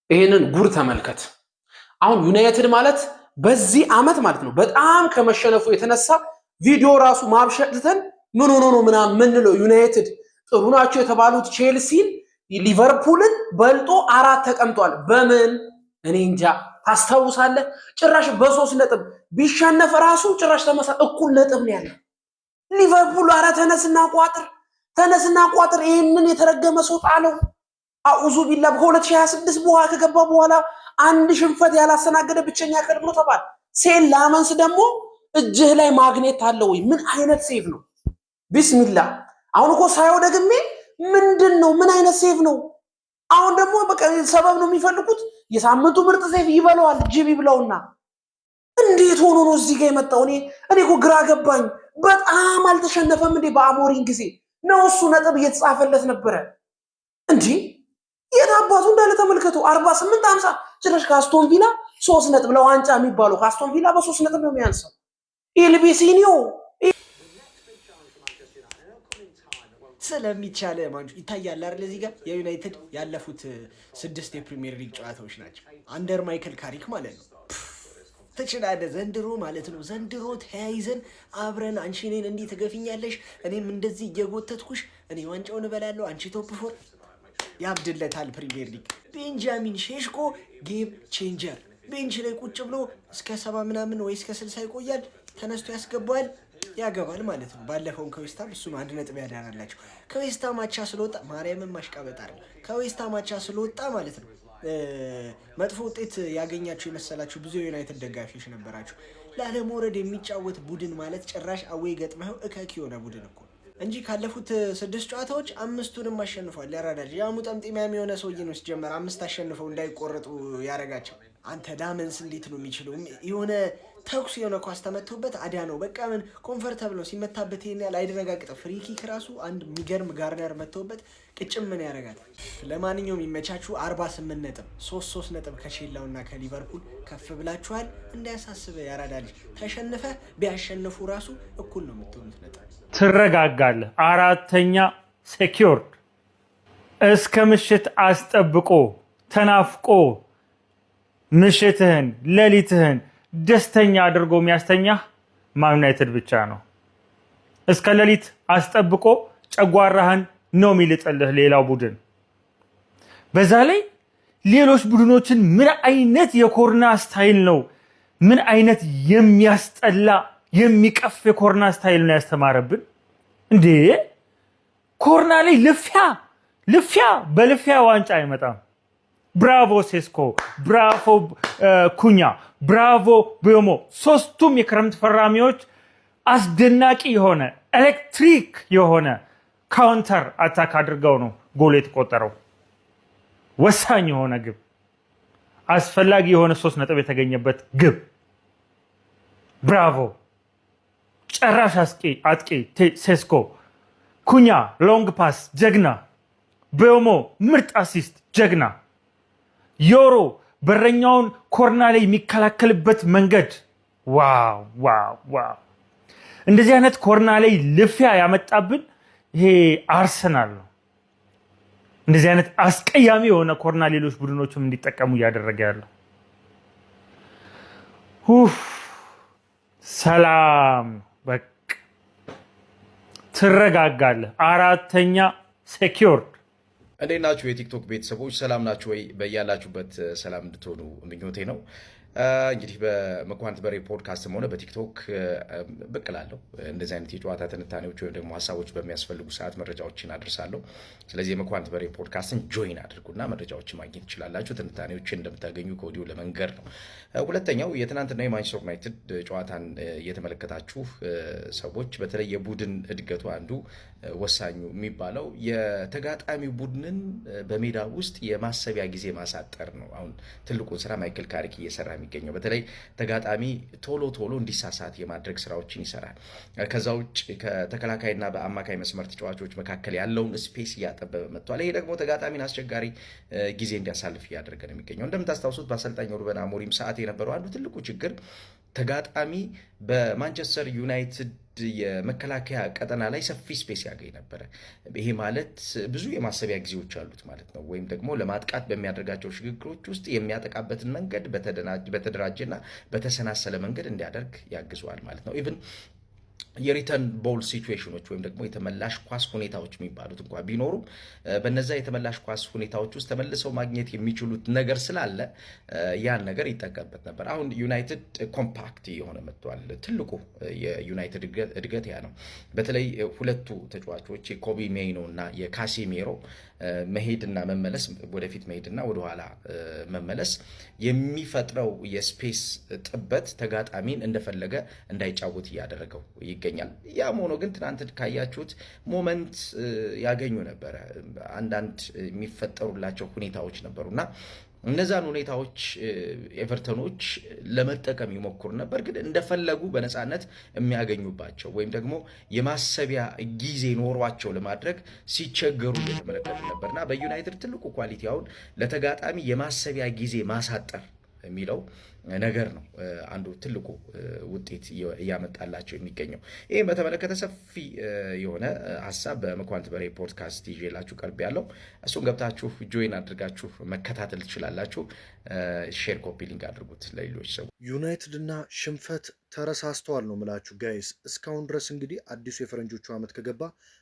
ይሄንን ጉር ተመልከት። አሁን ዩናይትድ ማለት በዚህ አመት ማለት ነው በጣም ከመሸነፉ የተነሳ ቪዲዮ ራሱ ማብሸጥተን ምን ሆኖ ነው ምናምን ምንለው ዩናይትድ ጥሩ ናቸው የተባሉት ቼልሲን ሊቨርፑልን በልጦ 4 ተቀምጧል። በምን እኔ እንጃ። ታስታውሳለህ? ጭራሽ በ3 ነጥብ ቢሸነፍ ራሱ ጭራሽ እኩል ነጥብ ነው ያለው ሊቨርፑል። አረ ተነስና ቋጥር ይሄንን የተረገመ ሰው ጣለው። አኡዙ ቢላ በ2026 በኋላ ከገባ በኋላ አንድ ሽንፈት ያላስተናገደ ብቸኛ ክለብ ነው ተባለ። ሴል ላመንስ ደግሞ እጅህ ላይ ማግኔት አለው ወይ? ምን አይነት ሴቭ ነው? ቢስሚላ። አሁን እኮ ሳይው ደግሜ ምንድነው? ምን አይነት ሴቭ ነው? አሁን ደግሞ በቃ ሰበብ ነው የሚፈልጉት። የሳምንቱ ምርጥ ሴቭ ይበለዋል ጂቢ ብለውና እንዴት ሆኖ ነው እዚህ ጋር የመጣው? እኔ እኮ ግራ ገባኝ። በጣም አልተሸነፈም እንዴ? በአሞሪን ጊዜ ነው እሱ ነጥብ እየተጻፈለት ነበረ እንጂ የታባቱ እንዳለ ተመልከቱ። 48 50 ጭራሽ ካስቶን ቪላ 3 ነጥብ ለዋንጫ የሚባለው ካስቶን ቪላ በ3 ነጥብ ነው የሚያንሰው። ኤልቢሲኒዮ ስለሚቻለ ማንቹ ይታያል አይደል? እዚህ ጋር የዩናይትድ ያለፉት 6 የፕሪሚየር ሊግ ጨዋታዎች ናቸው አንደር ማይክል ካሪክ ማለት ነው። ትችላለህ ዘንድሮ ማለት ነው። ዘንድሮ ተያይዘን አብረን አንቺ እኔን እንዲህ ትገፊኛለሽ፣ እኔም እንደዚህ እየጎተትኩሽ፣ እኔ ዋንጫውን እበላለሁ፣ አንቺ ቶፕ 4 ያብድለታል። ፕሪሚየር ሊግ ቤንጃሚን ሼሽኮ ጌም ቼንጀር ቤንች ላይ ቁጭ ብሎ እስከ 70 ምናምን ወይ እስከ 60 ይቆያል። ተነስቶ ያስገባል፣ ያገባል ማለት ነው። ባለፈውም ከዌስታም እሱ 1 ነጥብ ያዳናላቸው። ከዌስታም አቻ ስለወጣ ማርያምን ማሽቃበጥ አይደል፣ ከዌስታም አቻ ስለወጣ ማለት ነው መጥፎ ውጤት ያገኛችሁ የመሰላችሁ ብዙ የዩናይትድ ደጋፊዎች ነበራችሁ። ላለመውረድ የሚጫወት ቡድን ማለት ጭራሽ አዌይ ገጥመው እከክ የሆነ ቡድን እኮ እንጂ ካለፉት 6 ጨዋታዎች 5ቱንም አሸንፏል። ያራዳጅ ያሙ ጠምጤሚያም የሆነ ሰውዬ ነው ሲጀመር 5 አሸንፈው እንዳይቆረጡ ያረጋቸው። አንተ ዳመንስ እንዴት ነው የሚችለው? የሆነ ተኩስ የሆነ ኳስ ተመቶበት አዳ ነው በቃ ምን ኮምፎርታብል ነው ሲመታበት ይሄን ያህል አይደረጋግጠው። ፍሪ ኪክ ራሱ አንድ የሚገርም ጋርነር መተውበት ቅጭም ምን ያረጋል። ለማንኛውም ይመቻችሁ። 48 ነጥብ 3 ነጥብ ከቼላውና ከሊቨርፑል ከፍ ብላችኋል። እንዳያሳስበ ያራዳል። ተሸንፈ ቢያሸንፉ ራሱ እኩል ነው የምትሆኑት ነጥብ። ትረጋጋለህ። 4ኛ ሴኪዩርድ እስከ ምሽት አስጠብቆ ተናፍቆ ምሽትህን ሌሊትህን ደስተኛ አድርጎ የሚያስተኛህ ማን ዩናይትድ ብቻ ነው። እስከ ሌሊት አስጠብቆ ጨጓራህን ነው የሚልጥልህ ሌላው ቡድን። በዛ ላይ ሌሎች ቡድኖችን ምን አይነት የኮርና ስታይል ነው፣ ምን አይነት የሚያስጠላ የሚቀፍ የኮርና ስታይል ነው ያስተማረብን እንዴ! ኮርና ላይ ልፊያ በልፊያ ዋንጫ አይመጣም። ብራቮ ሴስኮ፣ ብራቮ ኩኛ፣ ብራቮ ቤሞ። 3ቱም የክረምት ፈራሚዎች አስደናቂ የሆነ ኤሌክትሪክ የሆነ ካውንተር አታክ አድርገው ነው ጎል የተቆጠረው። ወሳኝ የሆነ ግብ፣ አስፈላጊ የሆነ 3 ነጥብ የተገኘበት ግብ። ብራቮ ጨራሽ አጥቂ ሴስኮ፣ ኩኛ ሎንግ ፓስ ጀግና፣ ቤሞ ምርጥ አሲስት ጀግና፣ ዮሮ በረኛውን ኮርና ላይ የሚከላከልበት መንገድ ዋው ዋው ዋው! እንደዚህ አይነት ኮርና ላይ ልፊያ ያመጣብን ይሄ አርሰናል ነው። እንደዚህ አይነት አስቀያሚ የሆነ ኮርና ሌሎች ቡድኖችም እንዲጠቀሙ እያደረገ ያለው። ሰላም በቃ ትረጋጋለህ። 4ኛ ሴኪዩርድ። እንዴት ናችሁ የቲክቶክ ቤተሰቦች? ሰላም ናችሁ ወይ? በያላችሁበት ሰላም እንድትሆኑ ምኞቴ ነው። እንግዲህ በመኳንንት በሬ ፖድካስትም ሆነ በቲክቶክ ብቅ እላለሁ። እንደዚህ አይነት የጨዋታ ትንታኔዎች ወይም ደግሞ ሀሳቦች በሚያስፈልጉ ሰዓት መረጃዎችን አድርሳለሁ። ስለዚህ የመኳንንት በሬ ፖድካስትን ጆይን አድርጉና መረጃዎችን ማግኘት ትችላላችሁ። ትንታኔዎችን እንደምታገኙ ከወዲሁ ለመንገር ነው። ሁለተኛው የትናንትና የማንቸስተር ዩናይትድ ጨዋታን የተመለከታችሁ ሰዎች በተለይ የቡድን እድገቱ አንዱ ወሳኙ የሚባለው የተጋጣሚ ቡድንን በሜዳ ውስጥ የማሰቢያ ጊዜ ማሳጠር ነው። አሁን ትልቁን ስራ ማይክል ካሪክ እየሰራ የሚገኘው በተለይ ተጋጣሚ ቶሎ እንዲሳሳት የማድረግ ስራዎችን ይሰራል። ከዛ ውጭ ከተከላካይና በአማካይ መስመር ተጫዋቾች መካከል ያለውን ስፔስ እያጠበበ መጥቷል። ይሄ ደግሞ ተጋጣሚን አስቸጋሪ ጊዜ እንዲያሳልፍ እያደረገ ነው የሚገኘው። እንደምታስታውሱት በአሰልጣኝ ሩበን አሞሪም ሰዓት የነበረው አንዱ ትልቁ ችግር ተጋጣሚ በማንቸስተር ዩናይትድ የመከላከያ ቀጠና ላይ ሰፊ ስፔስ ያገኝ ነበረ። ይሄ ማለት ብዙ የማሰቢያ ጊዜዎች አሉት ማለት ነው። ወይም ደግሞ ለማጥቃት በሚያደርጋቸው ሽግግሮች ውስጥ የሚያጠቃበትን መንገድ በተደራጀና በተሰናሰለ መንገድ እንዲያደርግ ያግዘዋል ማለት ነው። ኢቭን የሪተርን ቦል ሲቹዌሽኖች ወይም ደግሞ የተመላሽ ኳስ ሁኔታዎች የሚባሉት እንኳ ቢኖሩም በነዛ የተመላሽ ኳስ ሁኔታዎች ውስጥ ተመልሰው ማግኘት የሚችሉት ነገር ስላለ ያን ነገር ይጠቀምበት ነበር። አሁን ዩናይትድ ኮምፓክት የሆነ መጥቷል። ትልቁ የዩናይትድ እድገት ያ ነው። በተለይ ሁለቱ ተጫዋቾች የኮቢ ሜይኖ እና የካሲሜሮ መሄድና መመለስ፣ ወደፊት መሄድና ወደኋላ መመለስ የሚፈጥረው የስፔስ ጥበት ተጋጣሚን እንደፈለገ እንዳይጫወት እያደረገው ይገኛል። ያም ሆኖ ግን ትናንት ካያችሁት ሞመንት ያገኙ ነበረ። አንዳንድ የሚፈጠሩላቸው ሁኔታዎች ነበሩና እነዛን ሁኔታዎች ኤቨርተኖች ለመጠቀም ይሞክሩ ነበር፣ ግን እንደፈለጉ በነፃነት የሚያገኙባቸው ወይም ደግሞ የማሰቢያ ጊዜ ኖሯቸው ለማድረግ ሲቸገሩ እየተመለከቱ ነበርና በዩናይትድ ትልቁ ኳሊቲ አሁን ለተጋጣሚ የማሰቢያ ጊዜ ማሳጠር የሚለው ነገር ነው አንዱ ትልቁ ውጤት እያመጣላቸው የሚገኘው። ይህም በተመለከተ ሰፊ የሆነ ሀሳብ በመኳንንት በሬ ፖድካስት ይዤላችሁ ቀርብ ያለው እሱን ገብታችሁ ጆይን አድርጋችሁ መከታተል ትችላላችሁ። ሼር ኮፒ ሊንክ አድርጉት ለሌሎች ሰው። ዩናይትድ እና ሽንፈት ተረሳስተዋል ነው ምላችሁ ጋይስ። እስካሁን ድረስ እንግዲህ አዲሱ የፈረንጆቹ ዓመት ከገባ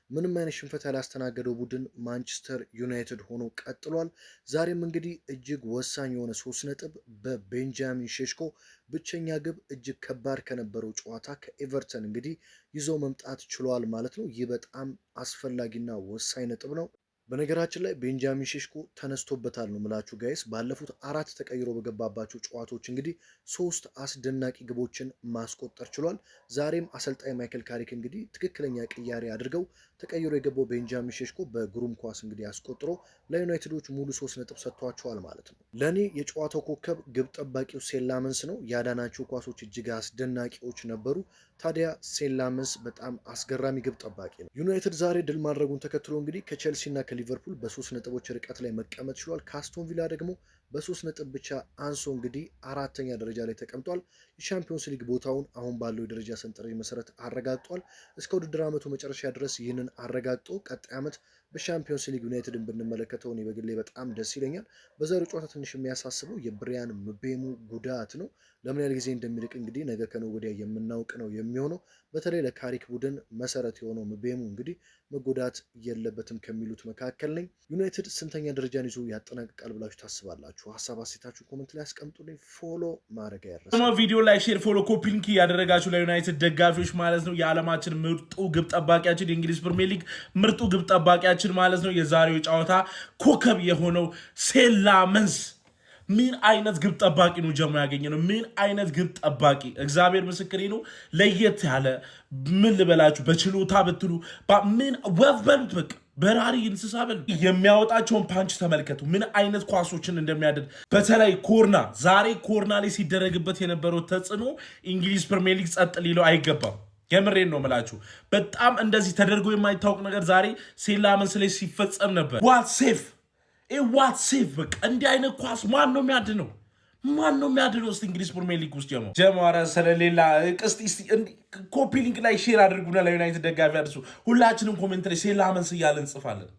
ምንም አይነት ሽንፈት ያላስተናገደው ቡድን ማንቸስተር ዩናይትድ ሆኖ ቀጥሏል። ዛሬም እንግዲህ እጅግ ወሳኝ የሆነ 3 ነጥብ በቤንጃሚን ሼሽኮ ብቸኛ ግብ እጅግ ከባድ ከነበረው ጨዋታ ከኤቨርተን እንግዲህ ይዘው መምጣት ችሏል ማለት ነው። ይህ በጣም አስፈላጊና ወሳኝ ነጥብ ነው። በነገራችን ላይ ቤንጃሚን ሼሽኮ ተነስቶበታል ነው ምላችሁ ጋይስ። ባለፉት 4 ተቀይሮ በገባባቸው ጨዋታዎች እንግዲህ 3 አስደናቂ ግቦችን ማስቆጠር ችሏል። ዛሬም አሰልጣኝ ማይክል ካሪክ እንግዲህ ትክክለኛ ቅያሬ አድርገው ተቀይሮ የገባው ቤንጃሚን ሼሽኮ በግሩም ኳስ እንግዲህ አስቆጥሮ ለዩናይትዶች ሙሉ 3 ነጥብ ሰጥቷቸዋል ማለት ነው። ለኔ የጨዋታው ኮከብ ግብ ጠባቂው ሴላመንስ ነው። ያዳናቸው ኳሶች እጅግ አስደናቂዎች ነበሩ። ታዲያ ሴላመንስ በጣም አስገራሚ ግብ ጠባቂ ነው። ዩናይትድ ዛሬ ድል ማድረጉን ተከትሎ እንግዲህ ከቼልሲና ሊቨርፑል በ3 ነጥቦች ርቀት ላይ መቀመጥ ችሏል። ካስቶን ቪላ ደግሞ በ3 ነጥብ ብቻ አንሶ እንግዲህ 4ኛ ደረጃ ላይ ተቀምጧል። የቻምፒዮንስ ሊግ ቦታውን አሁን ባለው የደረጃ ሰንጠረዥ መሰረት አረጋግጧል። እስከ ውድድር ዓመቱ መጨረሻ ድረስ ይህንን አረጋግጦ ቀጣይ ዓመት በቻምፒዮንስ ሊግ ዩናይትድን ብንመለከተው እኔ በግሌ በጣም ደስ ይለኛል። በዛሬው ጨዋታ ትንሽ የሚያሳስበው የብሪያን ምቤሙ ጉዳት ነው። ለምን ያህል ጊዜ እንደሚርቅ እንግዲህ ነገ ከነገ ወዲያ የምናውቅ ነው የሚሆነው። በተለይ ለካሪክ ቡድን መሰረት የሆነው ምቤሙ እንግዲህ መጎዳት የለበትም ከሚሉት መካከል ነኝ። ዩናይትድ ስንተኛ ደረጃን ይዞ ያጠናቅቃል ብላችሁ ታስባላችሁ? ሀሳብ አስተያየታችሁ ኮሜንት ላይ አስቀምጡልኝ። ፎሎ ማድረግ ያረሳችሁ ቪዲዮ ላይ ሼር፣ ፎሎ፣ ኮፒ ሊንክ ያደረጋችሁ ለዩናይትድ ደጋፊዎች ማለት ነው። የዓለማችን ምርጡ ግብ ጠባቂያችን የእንግሊዝ ፕሪሚየር ሊግ ምርጡ ግብ ጠባቂያችን ማለት ነው። የዛሬው ጨዋታ ኮከብ የሆነው ሴላመንስ ምን አይነት ግብ ጠባቂ ነው ጀማ ያገኘ ነው። ምን አይነት ግብ ጠባቂ እግዚአብሔር ምስክሬ ነው። ለየት ያለ ምን ልበላችሁ በችሎታ ብትሉ ምን ወፍ በሉት በቃ በራሪ እንስሳ በሉ። የሚያወጣቸውን ፓንች ተመልከቱ፣ ምን አይነት ኳሶችን እንደሚያደርግ። በተለይ ኮርና ዛሬ ኮርና ላይ ሲደረግበት የነበረው ተጽዕኖ እንግሊዝ ፕሪሚየር ሊግ ጸጥ ሊለው አይገባም። የምሬን ነው ምላችሁ። በጣም እንደዚህ ተደርጎ የማይታወቅ ነገር ዛሬ ሴላመንስ ላይ ሲፈጸም ነበር። ዋት ሴፍ በቃ እንዲህ አይነት ኳስ ማን ነው የሚያድነው? ማን ነው የሚያድነው? እስቲ እንግሊዝ ፕሪሚየር ሊግ ውስጥ ጀማራ ስለሌላ ቅስቲ ኮፒ ሊንክ ላይ ሼር አድርጉና ለዩናይትድ ደጋፊ አድርሱ። ሁላችንም ኮሜንት ላይ ሴላመንስ እያልን እንጽፋለን።